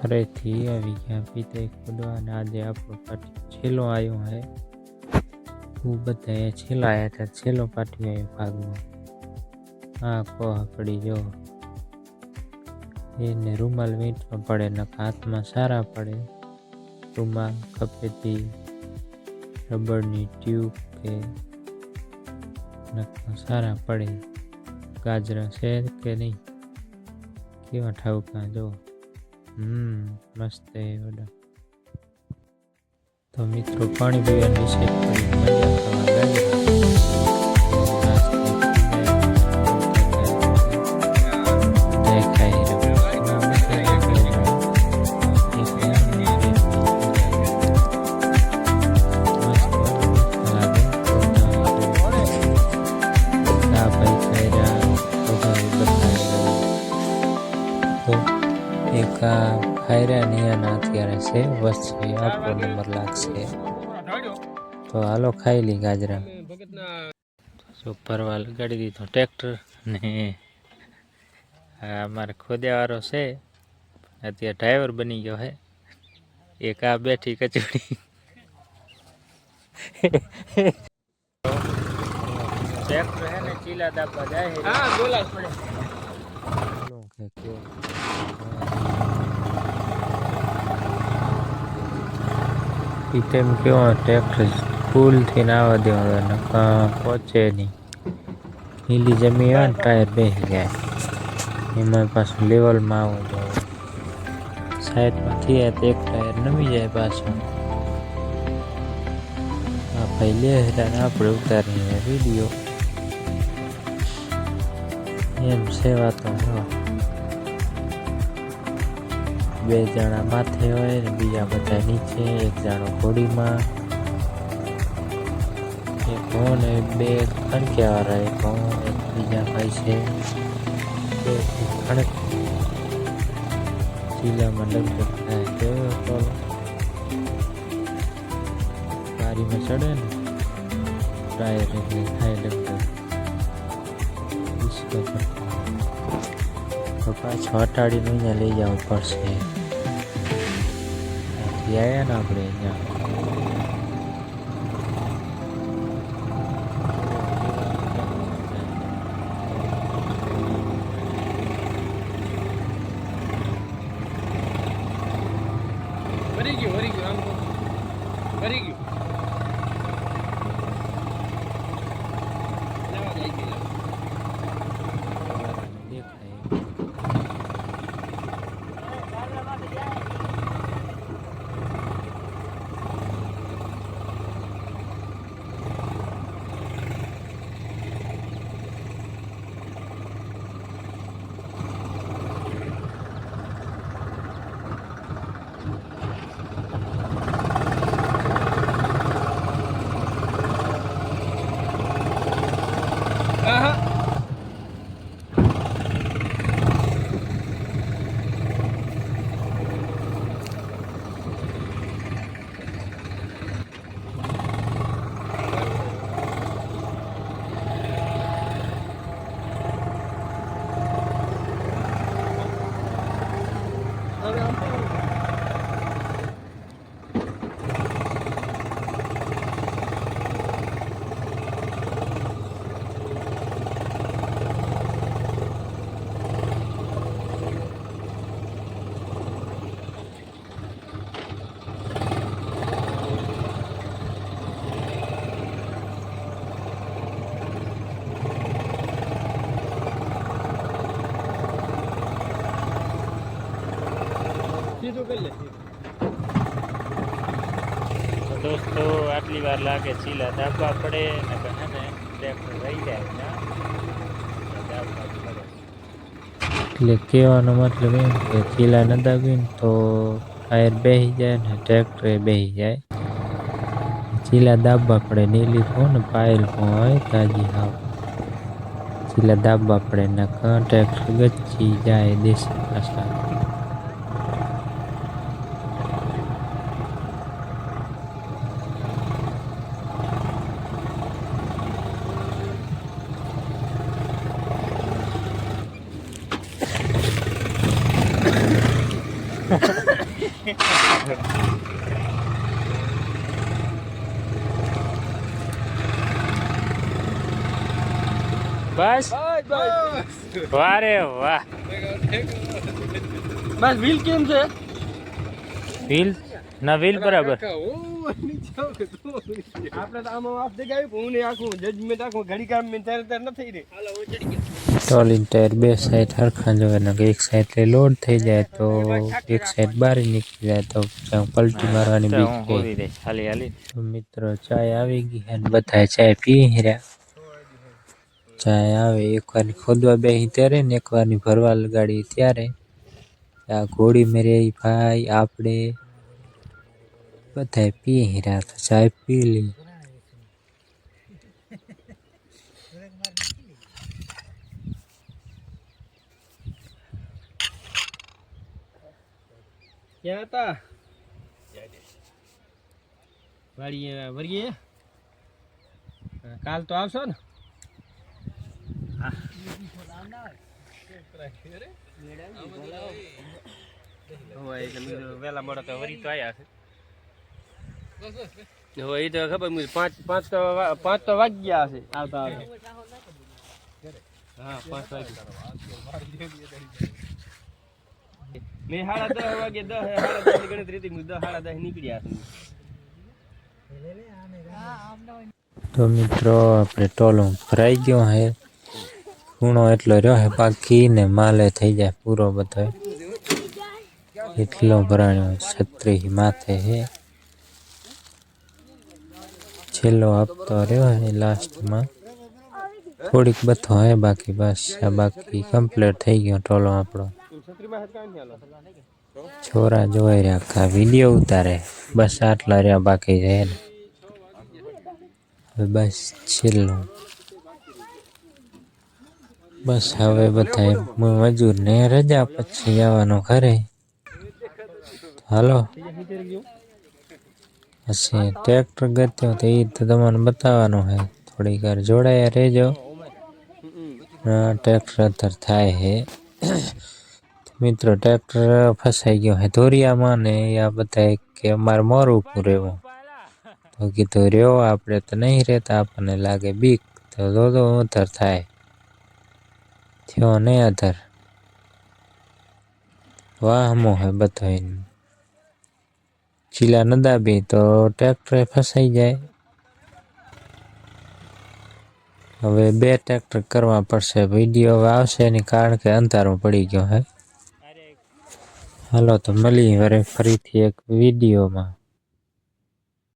ઘરેથી આવી ગયા પીતે ખોદવા અને આજે આપણો પાટિયો છેલ્લો આવ્યો હે હું બધા છેલ્લા આવ્યા હતા છેલ્લો પાટિયો આવ્યો ભાગમાં હા કોહ પડી જો એને રૂમાલ વીંટવા પડે ને હાથમાં સારા પડે રૂમાલ કપેથી રબરની ટ્યુબ કે નખમાં સારા પડે ગાજરા છે કે નહીં કેવા ઠાવકા જો મસ્ત એ વડા તો મિત્રો પાણી પીવાની છે મજા કરવા ગાજરા એક ખાયરા નિયાના અત્યારે છે વચ્ચે આપણો નંબર લાગશે તો હાલો ખાઈ લી ગાજરા સુપરવા લગાડી દીધો ટ્રેક્ટર ને અમારે ખોદ્યાવાળો છે અત્યારે ડ્રાઈવર બની ગયો હે એક આ બેઠી કચોડી ટ્રેક્ટર હે ને ચીલા દાબવા જાય હા બોલાય પડે ટાઈમ કેવો ટ્રેક્ટર ફૂલ થઈને આવવા દેવાનું પહોંચે નહીં નીલી જમી હોય ને ટાયર બેસી જાય એમાં પાછું લેવલમાં આવવું જોઈએ સાઈડમાં થયા તો એક ટાયર નમી જાય પાછું આ ભાઈ લે આપણે ઉતારીને વિડીયો એમ સેવા તો બે જણા માથે હોય ને બીજા બધા નીચે એક જણો ઘોડીમાં એક હું ને બે ખણક્યાવાળા એક હું એક બીજા ભાઈ છે ખણક ચીલામાં લગભગ થાય તો ગાડીમાં ચડે ને ટાયર એટલે થાય લગભગ તો પાછું હટાડીને અહીંયા લઈ જવું પડશે ત્યાંથી આવ્યા ને આપણે અહીંયા ભરી ગયું આમ તો ભરી ગયું તો દોસ્તો આટલી વાર લાગે ચીલા દાબવા પડે ને ટ્રેક્ટર રહી જાય એટલે કહેવાનો મતલબ એમ કે ચીલા ન દાબીને તો ટાયર બેસી જાય ને ટ્રેક્ટર બેસી જાય ચીલા દાબવા પડે નીલી તો ને પાયલ હોય તાજી હાવ ચીલા દાબવા પડે ને ટ્રેક્ટર ગચ્છી જાય દેશી ભાષા વાહ રે વાહ. બસ વ્હીલ કેમ છે વ્હીલ ના વ્હીલ બરાબર. આપણે તો આમાં આપ દેખાય હું ને આખું જજમેન્ટ આખું ઘડી કામ મેં ત્યારે નથી રે ટ્રોલિંગ ટાયર બે સાઈડ હરખા જોવે ને એક સાઈડ લોડ થઈ જાય તો એક સાઈડ બહાર નીકળી જાય તો ક્યાંક પલટી મારવાની બીક રહે. તો મિત્રો ચાય આવી ગઈ છે ને બધા ચાય પી રહ્યા. ચાય આવે એકવાર ખોદવા બેસી ત્યારે ને એકવાર ની ભરવા લગાડી ત્યારે આ ઘોડી મેરે ભાઈ આપણે બધા પી રહ્યા તો ચાય પી લી. ક્યાં હતા વાડીએ વળીએ કાલ તો આવશો ને વેલા મોડા તો વરી તો આયા છે હવે એ તો ખબર પાંચ તો વાગ્યા હશે આવતા હા 5 વાગ્યા મેં 10:30 વાગે 10:30 ની ગણતરી હતી 10:30 નીકળ્યા છે. તો મિત્રો આપણે ટોલો ભરાઈ ગયો હે. ખૂણો એટલો રહ્યો હે બાકી ને માલે થઈ જાય પૂરો બધો એટલો ભરાણ્યો છત્રી માથે હે. છેલ્લો હપ્તો રહ્યો હે લાસ્ટમાં થોડીક બથો હે બાકી બસ આ બાકી કમ્પ્લીટ થઈ ગયો ટોલો આપણો. છોરા જોઈ રહ્યા આખા વિડીયો ઉતારે બસ આટલા રહ્યા બાકી છે ને હવે બસ છેલ્લું બસ હવે બધા મજૂર ને રજા પછી જવાનું ઘરે. હાલો પછી ટ્રેક્ટર ગત્યો તો એ તો તમને બતાવવાનું હે થોડીક વાર જોડાયા રહેજો. ટ્રેક્ટર અત્યારે થાય હે મિત્રો ટ્રેક્ટર ફસાઈ ગયો હે ધોરિયામાં ને આ બધા કે અમારે મોરું ઊભું રહેવું તો કીધું રહ્યો આપણે તો નહીં રહેતા આપણને લાગે બીક તો અધર થાય થયો નહીં અધર વાહમો હે બધો ચીલા ન દાબી તો ટ્રેક્ટર ફસાઈ જાય. હવે 2 ટ્રેક્ટર કરવા પડશે વિડીયો હવે આવશે એની કારણ કે અંધારો પડી ગયો હે. હાલો તો મળીએ ફરીથી એક વિડીયોમાં.